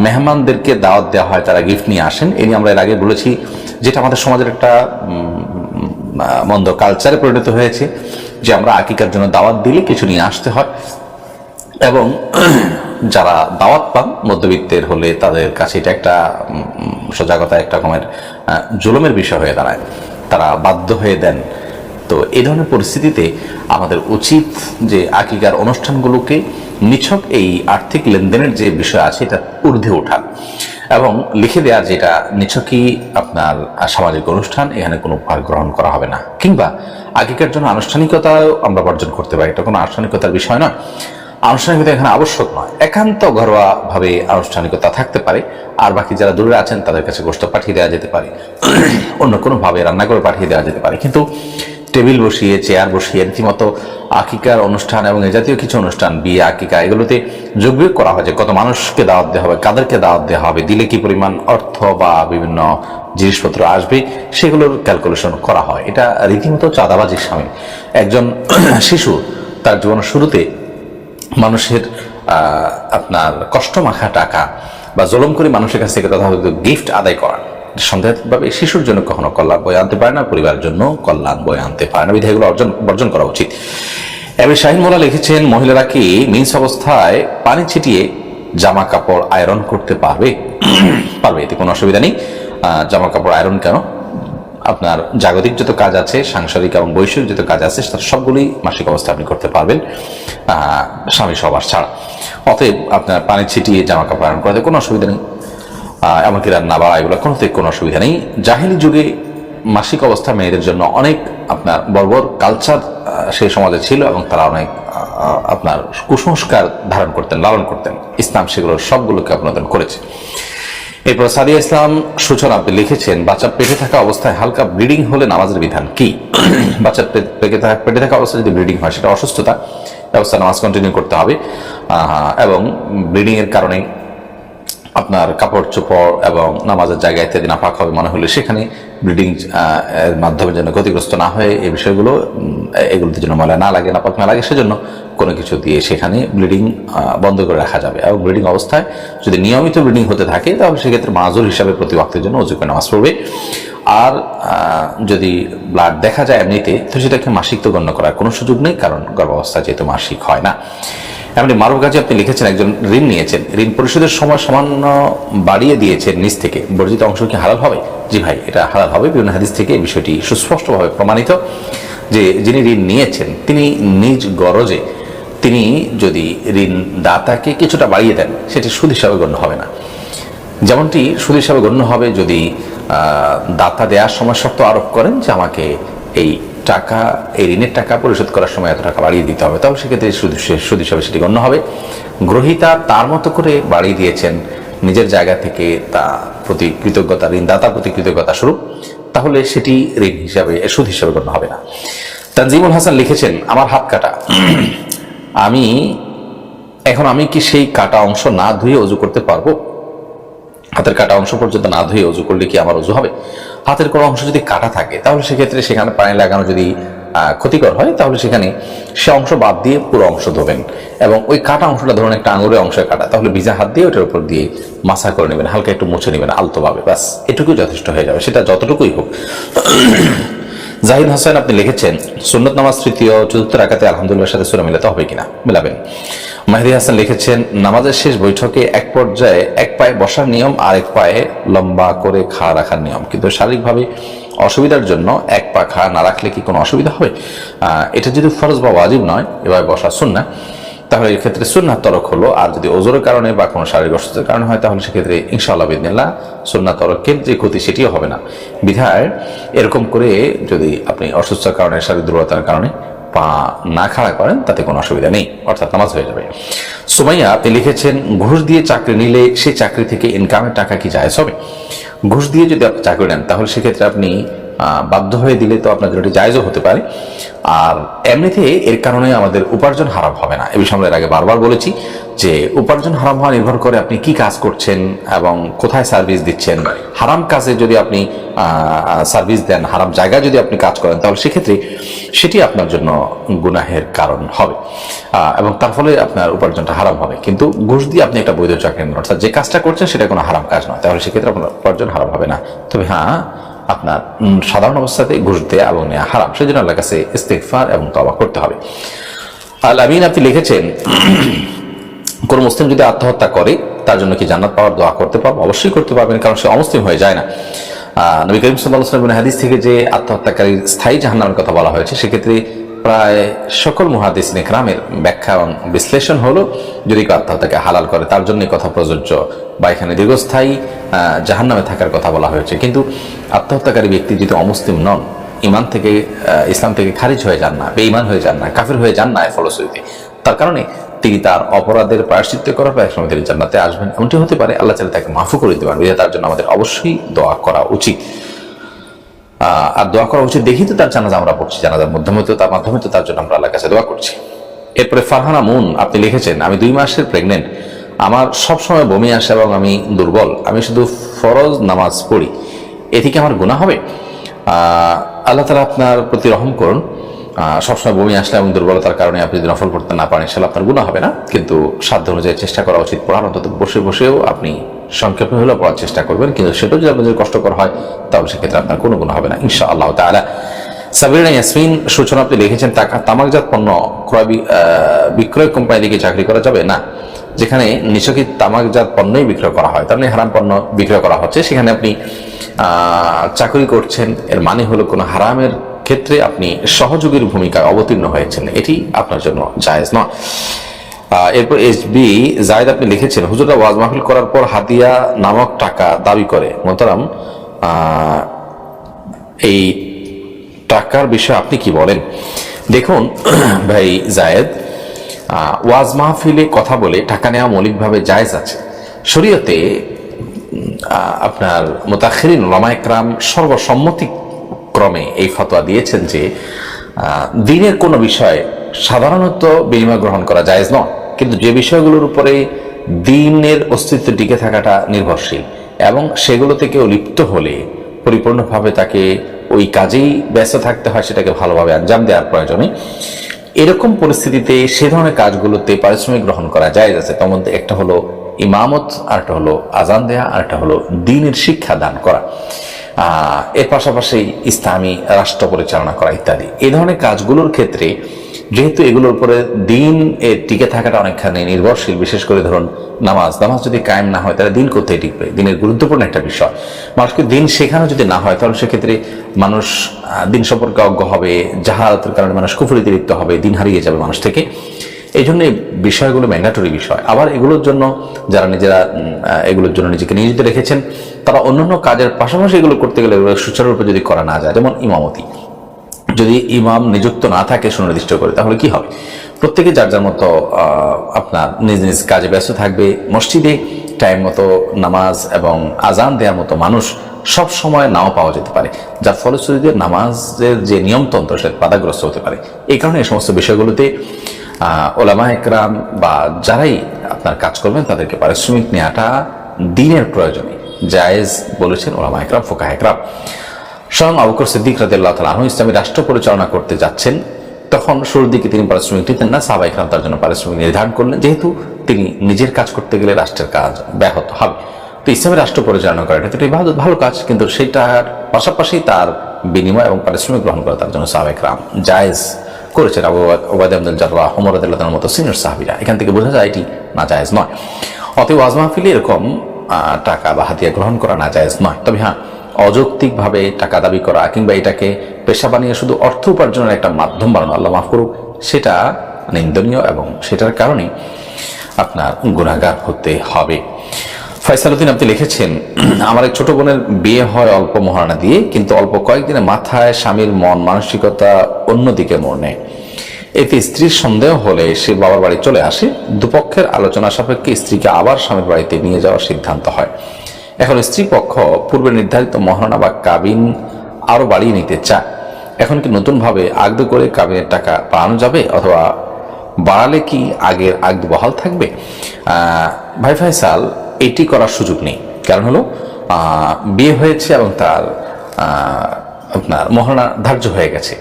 মেহমানদেরকে দাওয়াত দেওয়া হয়, তারা গিফট নিয়ে আসেন। এই নিয়ে আমরা এর আগে বলেছি, যেটা আমাদের সমাজের একটা মন্দ কালচারে পরিণত হয়েছে, যে আমরা আকিকার জন্য দাওয়াত দিলে কিছু নিয়ে আসতে হয়, এবং যারা দাওয়াত পান মধ্যবিত্তের হলে তাদের কাছে এটা একটা সজাগতা, একটা রকমের জুলুমের বিষয় হয়ে দাঁড়ায়, তারা বাধ্য হয়ে দেন। তো এই ধরনের পরিস্থিতিতে আমাদের উচিত যে আকিকার অনুষ্ঠানগুলোকে নিছক এই আর্থিক লেনদেনের যে বিষয় আছে এটা ঊর্ধ্বে ওঠা এবং লিখে দেওয়া যে এটা নিছকই আপনার সামাজিক অনুষ্ঠান, এখানে কোনো উপহার গ্রহণ করা হবে না। কিংবা আকিকার জন্য আনুষ্ঠানিকতাও আমরা বর্জন করতে পারি, এটা কোনো আনুষ্ঠানিকতার বিষয় নয়, আনুষ্ঠানিকতা এখানে আবশ্যক নয়। একান্ত ঘরোয়া ভাবে আনুষ্ঠানিকতা থাকতে পারে, আর বাকি যারা দূরে আছেন তাদের কাছে গোশত পাঠিয়ে দেওয়া যেতে পারে, অন্য কোনো ভাবে রান্না করে পাঠিয়ে দেওয়া যেতে পারে। কিন্তু টেবিল বসিয়ে, চেয়ার বসিয়ে রীতিমতো আকিকার অনুষ্ঠান এবং এ জাতীয় কিছু অনুষ্ঠান, বিয়ে, আকিকা, এগুলোতে যোগ বিয়োগ করা হয় যে কত মানুষকে দাওয়াত দেওয়া হবে, কাদেরকে দাওয়াত দেওয়া হবে, দিলে কি পরিমাণ অর্থ বা বিভিন্ন জিনিসপত্র আসবে, সেগুলোর ক্যালকুলেশন করা হয়। এটা রীতিমতো চাঁদাবাজির সামিল। একজন শিশু তার জীবনের শুরুতে মানুষের আপনার কষ্ট মাখা টাকা বা জুলুম করে মানুষের কাছ থেকে তথাকথিত গিফট আদায় করা সন্দেহভাবে শিশুর জন্য কখনো কল্যাণ বয়ে আনতে পারে না, পরিবারের জন্য কল্যাণ বয়ে আনতে পারে না। বিধায় এগুলো বর্জন করা উচিত। এবার শাহিন মোল্লা লিখেছেন, মহিলারা কি মিন্স অবস্থায় পানি ছিটিয়ে জামা কাপড় আয়রন করতে পারবে? পারবে, এতে কোনো অসুবিধা নেই। জামা কাপড় আয়রন কেন, আপনার জাগতিক যত কাজ আছে, সাংসারিক এবং বৈষয়িক যত কাজ আছে, তার সবগুলি মাসিক অবস্থা আপনি করতে পারবেন, স্বামী সবার ছাড়া। অতএব আপনার পানি ছিটিয়ে জামা কাপড় আয়রন করাতে কোনো অসুবিধা নেই, এমনকি রান্না বাড়া এগুলো কোনো অসুবিধা নেই। জাহিলি যুগে মাসিক অবস্থা মেয়েদের জন্য অনেক আপনার বর্বর কালচার সেই সমাজে ছিল, এবং তারা অনেক আপনার কুসংস্কার ধারণ করতেন, লালন করতেন। ইসলাম সেগুলোর সবগুলোকে আপনাদের করেছে। এরপর সাদিয়া ইসলাম সূচনা আপনি লিখেছেন, বাচ্চা পেটে থাকা অবস্থায় হালকা ব্লিডিং হলে নামাজের বিধান কি? বাচ্চার পেটে থাকা অবস্থায় যদি ব্লিডিং হয় সেটা অসুস্থতা, ব্যবস্থা নামাজ কন্টিনিউ করতে হবে। এবং ব্লিডিংয়ের কারণে আপনার কাপড় চোপড় এবং নামাজের জায়গা ইত্যাদি নাপাক হবে মনে হলে সেখানে ব্লিডিং এর মাধ্যমে যেন ক্ষতিগ্রস্ত না হয়, এই বিষয়গুলো এগুলোতে যেন ময়লা না লাগে, নাপাক না লাগে, সেজন্য কোনো কিছু দিয়ে সেখানে ব্লিডিং বন্ধ করে রাখা যাবে। এবং ব্লিডিং অবস্থায় যদি নিয়মিত ব্লিডিং হতে থাকে তাহলে সেক্ষেত্রে মাযুর হিসাবে প্রতি ওয়াক্তের জন্য ওযু করে নামাজ পড়বে। আর যদি ব্লাড দেখা যায় এমনিতে, তো সেটাকে মাসিক তো গণ্য করার কোনো সুযোগ নেই, কারণ গর্ভাবস্থা যেহেতু মাসিক হয় না। এমনি মারুফ গাজী আপনি লিখেছেন একজন ঋণ নিয়েছেন, ঋণ পরিশোধের সময় সামান্য বাড়িয়ে দিয়েছেন নিজ থেকে, বর্জিত অংশ কি হালাল হবে? জি ভাই, এটা হালাল হবে। বিভিন্ন হাদিস থেকে এই বিষয়টি সুস্পষ্টভাবে প্রমাণিত যে যিনি ঋণ নিয়েছেন তিনি নিজ গরজে তিনি যদি ঋণ দাতাকে কিছুটা বাড়িয়ে দেন, সেটি সুদ হিসাবে গণ্য হবে না। যেমনটি সুদ হিসাবে গণ্য হবে যদি দাতা দেওয়ার সময় শর্ত আরোপ করেন যে আমাকে এই টাকা, এই ঋণের টাকা পরিশোধ করার সময় এত টাকা বাড়িয়ে দিতে হবে, তাহলে সেক্ষেত্রে সুদ হিসাবে সেটি গণ্য হবে। গ্রহীতা তার মতো করে বাড়িয়ে দিয়েছেন নিজের জায়গা থেকে, তা প্রতি কৃতজ্ঞতা, ঋণদাতার প্রতি কৃতজ্ঞতা স্বরূপ, তাহলে সেটি ঋণ হিসাবে, সুদ হিসাবে গণ্য হবে না। তানজিমুল হাসান লিখেছেন আমার হাত কাটা, আমি কি সেই কাটা অংশ না ধুয়ে অজু করতে পারবো? হাতের কাটা অংশ পর্যন্ত না ধুয়ে অজু করলে কি আমার অজু হবে? হাতের কোনো অংশ যদি কাটা থাকে তাহলে সেক্ষেত্রে সেখানে পানি লাগানো যদি ক্ষতিকর হয়, তাহলে সেখানে সে অংশ বাদ দিয়ে পুরো অংশ ধোবেন। এবং ওই কাটা অংশটা ধরুন একটা আঙুলের অংশে কাটা, তাহলে ভিজা হাত দিয়ে ওটার উপর দিয়ে মাসা করে নেবেন, হালকা একটু মুছে নেবেন আলতোভাবে, ব্যাস এটুকুই যথেষ্ট হয়ে যাবে, সেটা যতটুকুই হোক। জাহিদ হাসান আপনি লিখেছেন সুন্নত নামাজ তৃতীয় চতুর্থ রাকাতে আলহামদুলিল্লাহর সাথে সূরা মিলাতে হবে কিনা? মিলাবেন। মাহদি হাসান লিখেছেন নামাজের শেষ বৈঠকে এক পর্যায়ে এক পায়ে বসার নিয়ম আর এক পায়ে লম্বা করে খাড়া রাখার নিয়ম, কিন্তু শারীরিকভাবে অসুবিধার জন্য এক পা খাড়া না রাখলে কি কোনো অসুবিধা হবে? এটা যদি ফরজ বা ওয়াজিব নয়, এভাবে বসা সুন্নাহ, তাহলে এক্ষেত্রে সুন্নাত তরক হলো। আর যদি ওজোরের কারণে বা কোনো শারীরিক অসুস্থতার কারণে হয়, তাহলে সেক্ষেত্রে ইনশাআল্লাহ বিদিনিল্লাহ সুন্নাত তরকের যে ক্ষতি সেটিও হবে না। বিধায় এরকম করে যদি আপনি অসুস্থতার কারণে, শারীরিক দুর্বলতার কারণে পা না খাড়া করেন, তাতে কোনো অসুবিধা নেই, অর্থাৎ নামাজ হয়ে যাবে। সুমাইয়া আপনি লিখেছেন ঘুষ দিয়ে চাকরি নিলে সেই চাকরি থেকে ইনকামের টাকা কি জায়েজ হবে? ঘুষ দিয়ে যদি আপনি চাকরি নেন, তাহলে সেক্ষেত্রে আপনি বাধ্য হয়ে দিলে তো আপনার জন্য জায়েজও হতে পারে। আর এমনিতে এর কারণে আমাদের উপার্জন হারাম হবে না। এ বিষয়ে আমরা এর আগে বারবার বলেছি যে উপার্জন হারাম হওয়া নির্ভর করে আপনি কি কাজ করছেন এবং কোথায় সার্ভিস দিচ্ছেন। হারাম কাজে যদি আপনি সার্ভিস দেন, হারাম জায়গায় যদি আপনি কাজ করেন, তাহলে সেক্ষেত্রে সেটি আপনার জন্য গুনাহের কারণ হবে এবং তার ফলে আপনার উপার্জনটা হারাম হবে। কিন্তু ঘুষ দিয়ে আপনি একটা বৈধ চাকরি নেন, অর্থাৎ যে কাজটা করছেন সেটা কোনো হারাম কাজ নয়, তাহলে সেক্ষেত্রে আপনার উপার্জন হারাম হবে না। তবে হ্যাঁ, আপনার সাধারণ অবস্থাতে ঘুষ দেয়া এবং নেওয়া হারাম, সেই জন্য আল্লাহর কাছে ইস্তিগফার এবং তওবা করতে হবে। আল আমিন আপনি লিখেছেন কোন মুসলিম যদি আত্মহত্যা করে তার জন্য কি জান্নাত পাওয়ার দোয়া করতে পারবো? অবশ্যই করতে পারবেন, কারণ সে অমুসলিম হয়ে যায় না। নবী করিম সাল্লাল্লাহু আলাইহি ওয়াসাল্লাম হাদিস থেকে যে আত্মহত্যাকারী স্থায়ী জাহান্নামের কথা বলা হয়েছে, সেক্ষেত্রে প্রায় সকল মুহাদ্দিসিন ইকরামের ব্যাখ্যা এবং বিশ্লেষণ হলো যদি কেউ আত্মহত্যাকে হালাল করে তার জন্য কথা প্রযোজ্য, বা এখানে দীর্ঘস্থায়ী জাহান্নামে থাকার কথা বলা হয়েছে। কিন্তু আত্মহত্যাকারী ব্যক্তি যদি অমুসলিম নন, ইমান থেকে, ইসলাম থেকে খারিজ হয়ে যান না, বেঈমান হয়ে যান না, কাফির হয়ে যান না, ফলশ্রুতিতে তার কারণে তিনি তার অপরাধের প্রায়শ্চিত্ত করার পর একসময় তিনি জান্নাতে আসবেন, এমনটি হতে পারে। আল্লাহ চাইলে তাকে মাফও করে দিতে পারবে, তার জন্য আমাদের অবশ্যই দোয়া করা উচিত। আর দোয়া করা উচিত দেখি তো তার জানাজা আমরা পড়ছি, জানাজার মাধ্যমে তো তার জন্য আমরা আল্লাহর কাছে দোয়া করছি। এরপরে ফারহানা মুন আপনি লিখেছেন আমি 2 মাসের প্রেগনেন্ট, আমার সবসময় বমি আসে এবং আমি দুর্বল, আমি শুধু ফরজ নামাজ পড়ি, এতে কি আমার গুনাহ হবে? আল্লাহ তাআলা আপনার প্রতি রহম করুন। সবসময় বমি আসলে এবং দুর্বলতার কারণে আপনি যদি নফল পড়তে না পারেন, ইনশাআল্লাহ আপনার গুনাহ হবে না, কিন্তু সাধ্য অনুযায়ী চেষ্টা করা উচিত পড়ার। অন্তত বসে বসেও আপনি সংক্ষেপে হলেও পড়ার চেষ্টা করবেন, কিন্তু সেটাও যদি আপনাদের কষ্টকর হয় তাহলে সেক্ষেত্রে আপনার কোনো গুনাহ হবে না ইনশাআল্লাহ তাআলা। সাবিনা ইয়াসমিন সূচনা আপনি লিখেছেন তামাকজাত পণ্য বিক্রয় কোম্পানি থেকে চাকরি করা যাবে না? যেখানে নিছকই তামাকজাত পণ্যই বিক্রয় করা হয়, তার মানে হারাম পণ্য বিক্রয় করা হচ্ছে, সেখানে আপনি চাকরি করছেন, এর মানে হলো কোনো হারামের ক্ষেত্রে আপনি সহযোগীর ভূমিকায় অবতীর্ণ হয়েছেন, এটি আপনার জন্য জায়েজ নয়। এরপর এসবি জায়েদ আপনি লিখেছেন হুজুররা ওয়াজ মাহফিল করার পর হাদিয়া নামক টাকা দাবি করে, মোহতারাম এই টাকার বিষয়ে আপনি কি বলেন? দেখুন ভাই জায়েদ, ওয়াজ মাহফিলে কথা বলে টাকা নেওয়া মৌলিকভাবে জায়েজ আছে। শরীয়তে আপনার মুতাখিরিন উলামা ইকরাম সর্বসম্মতিক্রমে এই ফতোয়া দিয়েছেন যে দিনের কোনো বিষয়ে সাধারণত বিনিময় গ্রহণ করা জায়েজ নয়, কিন্তু যে বিষয়গুলোর উপরে দ্বীনের অস্তিত্ব টিকে থাকাটা নির্ভরশীল এবং সেগুলো থেকেও লিপ্ত হলে পরিপূর্ণভাবে তাকে ওই কাজেই ব্যস্ত থাকতে হয়, সেটাকে ভালোভাবে আঞ্জাম দেওয়ার প্রয়োজনে, এরকম পরিস্থিতিতে সে ধরনের কাজগুলোতে পারিশ্রমিক গ্রহণ করা জায়েজ আছে। তার মধ্যে একটা হলো ইমামত, আরেকটা হলো আজান দেয়া, আরেকটা হলো দ্বীনের শিক্ষা দান করা, এর পাশাপাশি ইসলামী রাষ্ট্র পরিচালনা করা ইত্যাদি। এই ধরনের কাজগুলোর ক্ষেত্রে যেহেতু এগুলোর উপরে দিন এর টিকে থাকাটা অনেকখানি নির্ভরশীল, বিশেষ করে ধরুন নামাজ যদি কায়েম না হয় তাহলে দিন কোথায় টিকবে? দিনের গুরুত্বপূর্ণ একটা বিষয়। মানুষকে দিন শেখানো যদি না হয় তাহলে সেক্ষেত্রে মানুষ দিন সম্পর্কে অজ্ঞ হবে, জাহালাতের কারণে মানুষ কুফরিতে লিপ্ত হবে, দিন হারিয়ে যাবে মানুষ থেকে। এই জন্য বিষয়গুলো ম্যান্ডেটরি বিষয়। আবার এগুলোর জন্য যারা নিজেরা এগুলোর জন্য নিজেকে নিয়োজিত রেখেছেন, তারা অন্যান্য কাজের পাশাপাশি এগুলো করতে গেলে এগুলো সুচারুরূপে যদি করা না যায়, যেমন ইমামতি, যদি ইমাম নিযুক্ত না থাকে সুনির্দিষ্ট করে, তাহলে কি হবে? প্রত্যেকে যার যার মতো আপনার নিজ নিজ কাজে ব্যস্ত থাকবে। মসজিদে টাইম মতো নামাজ এবং আজান দেওয়ার মতো মানুষ সব সময় নাও পাওয়া যেতে পারে, যার ফলশ্রুতিতে নামাজের যে নিয়মতন্ত্র সেটা বাধাগ্রস্ত হতে পারে। এই কারণে এই সমস্ত বিষয়গুলোতে ওলামা একরাম বা যারাই আপনার কাজ করবেন তাদেরকে পারিশ্রমিক নেওয়াটা দ্বীনের প্রয়োজনে জায়েজ বলেছেন ওলামা একরাম, ফুকাহা একরাম। স্বয়ং আবু বকর সিদ্দিক রাদিয়াল্লাহু তাআলা আনহু ইসলামী রাষ্ট্র পরিচালনা করতে যাচ্ছেন, তখন শুরুর দিকে তিনি পারিশ্রমিক নিতেন না। সাহাবা ইকরাম তার জন্য পারিশ্রমিক নির্ধারণ করলেন, যেহেতু তিনি নিজের কাজ করতে গেলে রাষ্ট্রের কাজ ব্যাহত হবে। তো ইসলামী রাষ্ট্র পরিচালনা করা এটা একটি ভালো কাজ, কিন্তু সেটার পাশাপাশি তার বিনিময় এবং পারিশ্রমিক গ্রহণ করা তার জন্য সাহাবা ইকরাম জায়েজ করেছেন। আবু উবাইদা ইবনুল জাররাহ, ওমর রাদিয়াল্লাহু তাআলার মতো সিনিয়র সাহাবীরা। এখান থেকে বোঝা যায় এটি নাজায়েজ নয়। অতএব ওয়াজ মাহফিলে এরকম টাকা বা হাদিয়া গ্রহণ করা নাজায়েজ নয়। তবে হ্যাঁ, অযৌক্তিকভাবে টাকা দাবি করা কিংবা এটাকে পেশা বানিয়ে শুধু অর্থ উপার্জনের একটা মাধ্যম বানানো, আল্লাহ মাফ করুক, সেটা নিন্দনীয় এবং সেটার কারণে আপনার গুনাহগার হতে হবে। ফয়সাল উদ্দিন আপনি লিখেছেন, আমার এক ছোট বোনের বিয়ে হয় অল্প মহারণা দিয়ে, কিন্তু অল্প কয়েকদিনের মাথায় স্বামীর মন মানসিকতা অন্যদিকে মোড় নেয়। এতে স্ত্রীর সন্দেহ হলে সে বাবার বাড়ি চলে আসে। দুপক্ষের আলোচনা সাপেক্ষে স্ত্রীকে আবার স্বামীর বাড়িতে নিয়ে যাওয়ার সিদ্ধান্ত হয়। এখন স্ত্রী পক্ষ পূর্বে নির্ধারিত মহারণা বা কাবিন আরো বাড়িয়ে নিতে চায়। এখন কি নতুনভাবে আগদ করে কাবিনের টাকা বাড়ানো যাবে, অথবা বাড়ালে কি আগের আগদ বহাল থাকবে? ভাই ফয়সাল, এটি করার সুযোগ নেই। কারণ হলো বিয়ে হয়েছে এবং তার আপনার মহারণা ধার্য হয়ে গেছে।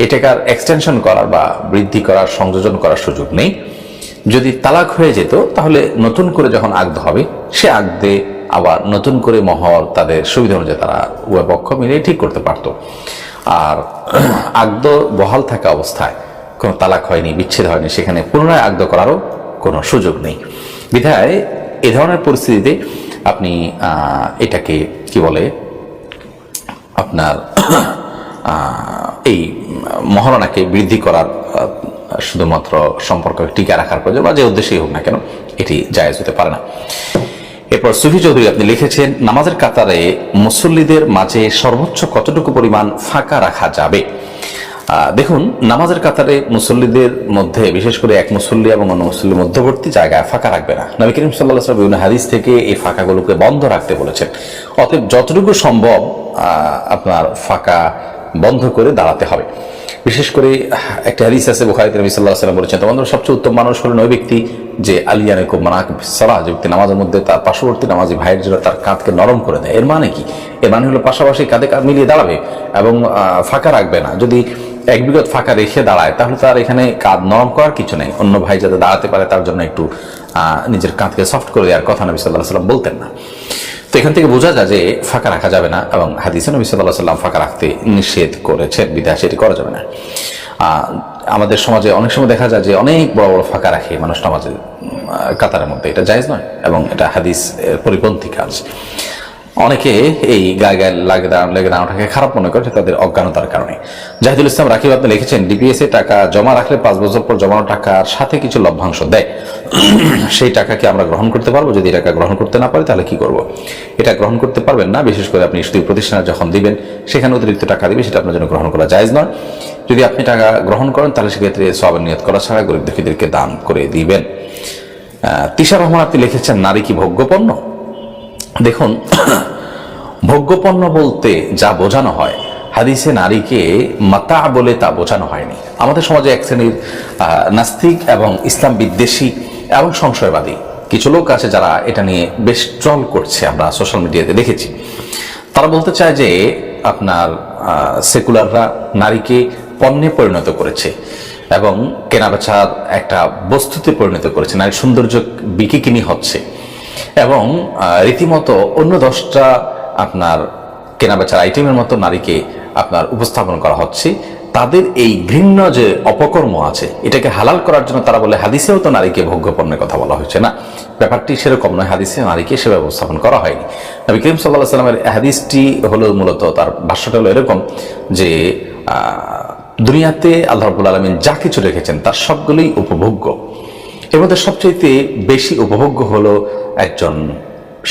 এটাকার এক্সটেনশন করার বা বৃদ্ধি করার, সংযোজন করার সুযোগ নেই। যদি তালাক হয়ে যেত তাহলে নতুন করে যখন আগদ হবে সে আগদে আবার নতুন করে মহর তাদের সুবিধা অনুযায়ী তারা উভয় পক্ষ মিলে ঠিক করতে পারত। আর আগদ বহাল থাকা অবস্থায় কোনো তালাক হয়নি, বিচ্ছেদ হয়নি, সেখানে পুনরায় আগদ করারও কোনো সুযোগ নেই। বিধায় এ ধরনের পরিস্থিতিতে আপনি এটাকে কি বলে আপনার এই মহারণাকে বৃদ্ধি করার শুধুমাত্র সম্পর্ক টিকে রাখার প্রয়োজন, বা যে উদ্দেশ্যেই হোক না কেন, এটি জায়েজ হতে পারে না। এরপর সুফি চৌধুরী আপনি লিখেছেন, নামাজের কাতারে মুসল্লিদের মাঝে সর্বোচ্চ কতটুকু পরিমাণ ফাঁকা রাখা যাবে? দেখুন, নামাজের কাতারে মুসল্লিদের মধ্যে বিশেষ করে এক মুসল্লি এবং অন্য মুসল্লির মধ্যবর্তী জায়গায় ফাঁকা রাখবে না। নবী করিম সাল্লাল্লাহু আলাইহি ওয়াসাল্লাম বিভিন্ন হাদিস থেকে এই ফাঁকাগুলোকে বন্ধ রাখতে বলেছেন। অতএব যতটুকু সম্ভব আপনার ফাঁকা বন্ধ করে দাঁড়াতে হবে। বিশেষ করে একটা হাদিস আছে, বুখারীতে নবী সাল্লাল্লাহু আলাইহি ওয়াসাল্লাম বলেছেন, তোমাদের সবচেয়ে উত্তম মানুষ হলেন ওই ব্যক্তি যে আলিয়ানাকুম মানাকিবিস সালাহ, যে ব্যক্তি নামাজের মধ্যে তার পার্শ্ববর্তী নামাজি ভাইয়ের জন্য তার কাঁধকে নরম করে দেয়। এর মানে কি? এর মানে হলো পাশাপাশি কাঁধে কাঁধ মিলিয়ে দাঁড়াবে এবং ফাঁকা রাখবে না। যদি এক বিগত ফাঁকা রেখে দাঁড়ায় তাহলে তার এখানে কাঁধ নরম করার কিছু নেই। অন্য ভাই যাতে দাঁড়াতে পারে তার জন্য একটু নিজের কাঁধকে সফট করে দেওয়ার কথা নবী সাল্লাল্লাহু আলাইহি ওয়াসাল্লাম বলতেন না। তো এখান থেকে বোঝা যায় যে ফাঁকা রাখা যাবে না, এবং হাদিসে নবী সাল্লাল্লাহু আলাইহি ওয়াসাল্লাম ফাঁকা রাখতে নিষেধ করেছেন, বিধায় সেটি করা যাবে না। আমাদের সমাজে অনেক সময় দেখা যায় যে অনেক বড় বড় ফাঁকা রাখে মানুষ নামাজের কাতারের মধ্যে, এটা জায়েজ নয় এবং এটা হাদিস পরিপন্থী কাজ। অনেকে এই গায়ে গায়ে লেগে দাঁড়ানোটাকে খারাপ মনে করে, তাদের অজ্ঞানতার কারণে। জাহিদুল ইসলাম রাকিব আপনি লিখেছেন, ডিপিএস এ টাকা জমা রাখলে 5 বছর পর জমানো টাকার সাথে কিছু লভ্যাংশ দেয়, সেই টাকাকে আমরা গ্রহণ করতে পারবো? যদি টাকা গ্রহণ করতে না পারি তাহলে কি করব? এটা গ্রহণ করতে পারবেন না। বিশেষ করে আপনি স্ত্রী প্রতিষ্ঠানে যখন দিবেন সেখানে অতিরিক্ত টাকা দিবে, সেটা আপনার জন্য গ্রহণ করা জায়েজ নয়। যদি আপনি টাকা গ্রহণ করেন তাহলে সেক্ষেত্রে সওয়াবের নিয়ত করা ছাড়া গরিব দুঃখীদেরকে দান করে দিবেন। তিশা রহমান আপনি লিখেছেন, নারী কি ভোগ্যপণ্য? দেখুন, ভোগ্যপণ্য বলতে যা বোঝানো হয় হাদিসে নারীকে মাতা বলে তা বোঝানো হয়নি। আমাদের সমাজে এক শ্রেণীর নাস্তিক এবং ইসলাম বিদ্বেষী এবং সংশয়বাদী কিছু লোক আছে যারা এটা নিয়ে বেশ ট্রল করছে, আমরা সোশ্যাল মিডিয়াতে দেখেছি। তারা বলতে চায় যে আপনার সেকুলাররা নারীকে পণ্যে পরিণত করেছে এবং কেনাবেচার একটা বস্তুতে পরিণত করেছে, নারীর সৌন্দর্য বিকিকিনি হচ্ছে এবং রীতিমতো অন্য 10টা আপনার কেনাবেচার আইটেমের মতো নারীকে আপনার উপস্থাপন করা হচ্ছে। তাদের এই ঘৃণ্য যে অপকর্ম আছে এটাকে হালাল করার জন্য তারা বলে হাদিসেও তো নারীকে ভোগ্যপণ্যের কথা বলা হয়েছে। না, ব্যাপারটি সেরকম নয়। হাদিসে নারীকে সেভাবে উপস্থাপন করা হয়নি। নবী করিম সাল্লাল্লাহু আলাইহি ওয়াসাল্লামের হাদিসটি হলো মূলত, তার ভাষ্যটা হলো এরকম যে দুনিয়াতে আল্লাহ রাব্বুল আলামিন যা কিছু রেখেছেন তার সবগুলোই উপভোগ্য। এর মধ্যে সবচেয়ে বেশি উপভোগ্য হলো একজন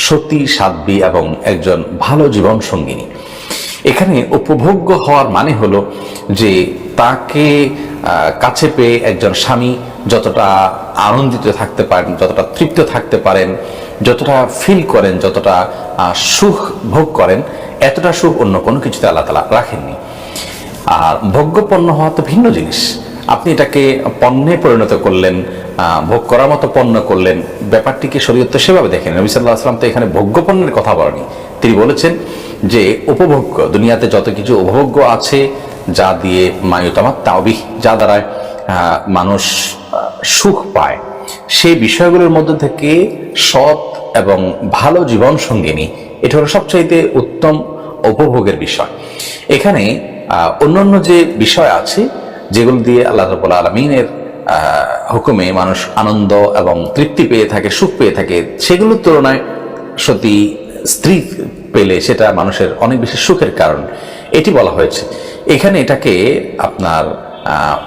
সতী সাধ্বী এবং একজন ভালো জীবন সঙ্গিনী। এখানে উপভোগ্য হওয়ার মানে হলো যে তাকে কাছে পেয়ে একজন স্বামী যতটা আনন্দিত থাকতে পারেন, যতটা তৃপ্ত থাকতে পারেন, যতটা ফিল করেন, যতটা সুখ ভোগ করেন, এতটা সুখ অন্য কোনো কিছুতে আল্লাহ তাআলা রাখেননি। আর ভোগ্যপণ্য হওয়া তো ভিন্ন জিনিস। আপনি এটাকে পণ্যে পরিণত করলেন, ভোগ করার মতো পণ্য করলেন, ব্যাপারটিকে শরীয়ত তো সেভাবে দেখেন। নবী সাল্লাল্লাহু আলাইহি ওয়াসাল্লাম তো এখানে ভোগ্যপণ্যের কথা বলেনি। তিনি বলেছেন যে উপভোগ্য, দুনিয়াতে যত কিছু উপভোগ্য আছে যা দিয়ে মায়ুতামাত্তাউ বিহি, যা দ্বারা মানুষ সুখ পায়, সেই বিষয়গুলোর মধ্যে থেকে সৎ এবং ভালো জীবন সঙ্গিনী এটা হলো সবচাইতে উত্তম উপভোগের বিষয়। এখানে অন্যান্য যে বিষয় আছে যেগুলো দিয়ে আল্লাহ রাব্বুল আলামিনের হুকুমে মানুষ আনন্দ এবং তৃপ্তি পেয়ে থাকে, সুখ পেয়ে থাকে, সেগুলোর তুলনায় সতী স্ত্রী পেলে সেটা মানুষের অনেক বেশি সুখের কারণ, এটি বলা হয়েছে। এখানে এটাকে আপনার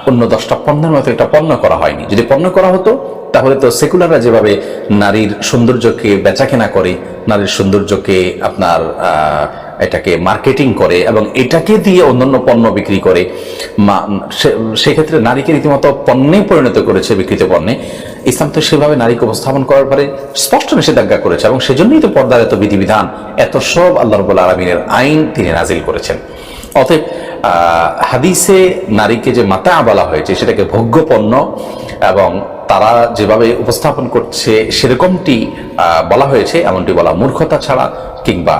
অন্য 10টা পণ্যের মতো একটা পণ্য করা হয়নি। যদি পণ্য করা হতো তাহলে তো সেকুলাররা যেভাবে নারীর সৌন্দর্যকে বেচাকেনা করে, নারীর সৌন্দর্যকে আপনার এটাকে মার্কেটিং করে এবং এটাকে দিয়ে অন্যান্য পণ্য বিক্রি করে, সেক্ষেত্রে নারীকে রীতিমতো পণ্যে পরিণত করেছে, বিক্রিত পণ্যে। ইসলাম তো সেভাবে নারীকে উপস্থাপন করার পরে স্পষ্ট নিষেধাজ্ঞা করেছে এবং সেজন্যই তো পর্দার এত বিধিবিধান, এত সব আল্লাহ রাব্বুল আলামিনের আইন তিনি নাজিল করেছেন। অতএব হাদিসে নারীকে যে মাতা বলা হয়েছে সেটাকে ভোগ্য পণ্য এবং তারা যেভাবে উপস্থাপন করছে সেরকমটি বলা হয়েছে, এমনটি বলা মূর্খতা ছাড়া কিংবা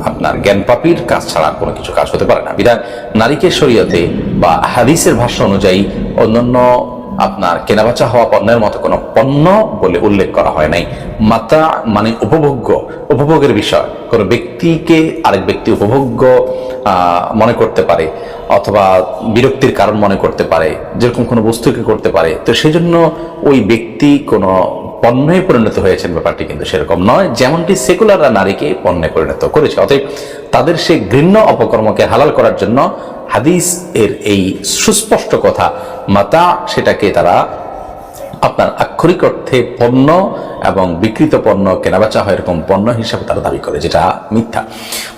আপনার জ্ঞানপাপীর কাজ ছাড়া কোনো কিছু কাজ হতে পারে না। বিধান নারীকে শরীয়তে বা হাদিসের ভাষ্য অনুযায়ী অন্যান্য আপনার কেনাবেচা হওয়া পণ্যের মতো কোনো পণ্য বলে উল্লেখ করা হয় নাই। মাতা মানে উপভোগ্য, উপভোগের বিষয়। কোনো ব্যক্তিকে আরেক ব্যক্তি উপভোগ্য মনে করতে পারে অথবা বিরক্তির কারণ মনে করতে পারে, যেরকম কোনো বস্তুকে করতে পারে। তো সেই জন্য ওই ব্যক্তি কোনো পণ্যে পরিণত হয়েছেন, ব্যাপারটি কিন্তু সেরকম নয়, যেমনটি সেকুলাররা নারীকে পণ্যে পরিণত করেছে। অতএব তাদের সেই ঘৃণ্য অপকর্মকে হালাল করার জন্য হাদিস এর এই সুস্পষ্ট কথা মাতা, সেটাকে তারা আপনার আক্ষরিক অর্থে পণ্য এবং বিকৃত পণ্য, কেনাবেচা হয় এরকম পণ্য হিসাবে তারা দাবি করে, যেটা মিথ্যা।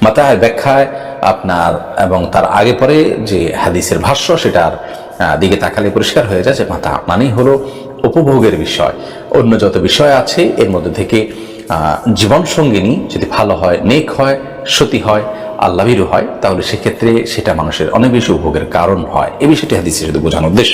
মাতার ব্যাখ্যায় আপনার এবং তার আগে পরে যে হাদিসের ভাষ্য সেটার দিকে তাকালে পরিষ্কার হয়ে যায় যে মাতা মানেই হলো উপভোগের বিষয়। অন্য যত বিষয় আছে এর মধ্যে থেকে জীবন সঙ্গিনী যদি ভালো হয়, নেক হয়, সতী হয়, আল্লাহভীরু হয়, তাহলে সেক্ষেত্রে সেটা মানুষের অনেক বেশি উপভোগের কারণ হয়। এই বিষয়টি হাদিসে শুধু বোঝানোর উদ্দেশ্য।